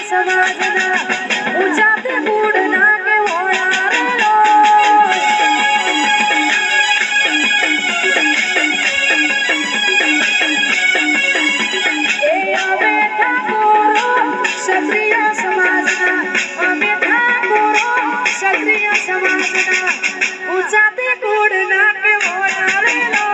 સમાજના ઊંચા તે ગુણના કે હોણારેલો એ અમે ઠાકોરો ક્ષત્રિય સમાજના અમે ઠાકોરો ક્ષત્રિય સમાજના ઊંચા તે ગુણના કે હોણારેલો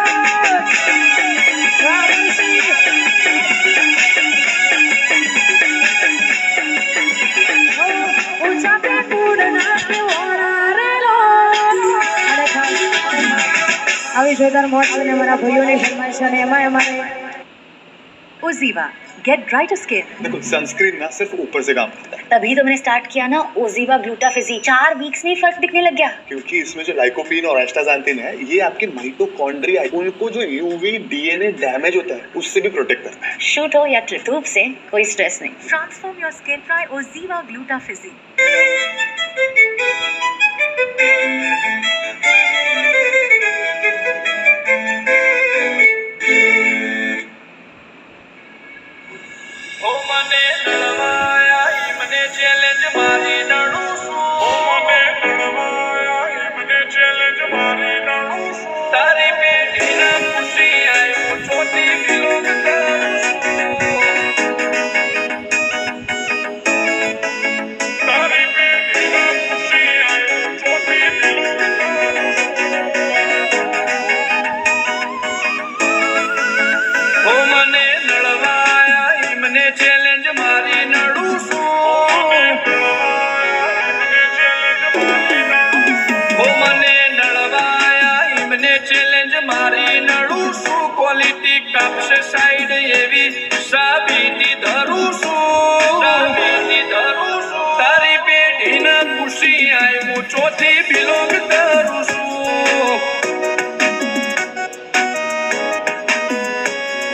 આવી જોરદાર મોજ છે ને અમારા ભાઈઓની ફરમાઈશ છે અને એમાં અમારે ओजीवा गेट ब्राइटर स्किन। देखो सनस्क्रीन ना सिर्फ ऊपर से काम करता है, तभी तो मैंने स्टार्ट किया ना ओजीवा ग्लूटाफिजी। 4 वीक्स में ही फर्क दिखने लग गया। क्योंकि इसमें जो लाइकोपीन और एस्टाक्सांथिन है ये आपके माइटोकॉन्ड्रिया उनको जो यूवी डीएनए डैमेज होता है उससे भी प्रोटेक्ट करता है। शूट हो या ट्यूब से कोई स्ट्रेस नहीं। Transform your skin, try Oziva Glutafizi. Side એવી સાબિતી ધરું છું તારી પેઢીના ખુશી આય હું ચોથી બિલોંગ કરું છું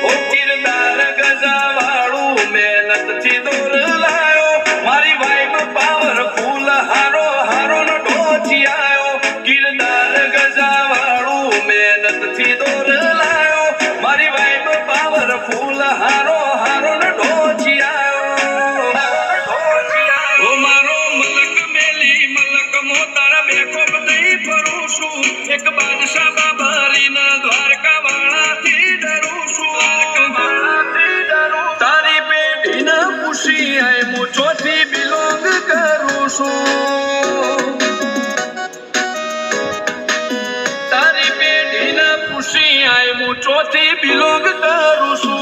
ઓ કિરદાર ગજાવાળું મહેનતથી દોર લાયો મારી વાઈબ પાવરફુલ હારો હારો નો ઢોચી આયો કિરદાર ગજાવાળું મહેનતથી દોર લાયો મારી વાઈબ પાવરફુલ હારો હારો ને ઢોચી આયો ઓ મારો મલક મેલી મલક મો તારા બેકો બધી ફરું છું એક બાદશાહ બાબરીના દ્વારકા વાળાથી ડરું છું તારી પેઢીના ખુશી આય હું ચોથી બિલોંગ કરું છું તારી પેઢીના ખુશી આય હું ચોથી બિલોંગ કરું છું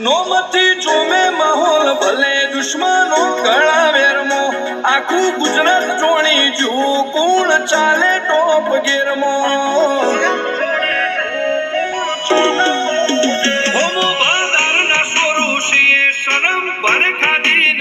નોમથી જોમે માહોલ ભલે દુશ્મનો કળાવેરમો આખું ગુજરાત જોણી જુ કોણ ચાલે ટોપ ગેરમો હોમો બાદારના સ્વરૂષીએ શરમ પર ખાધી ન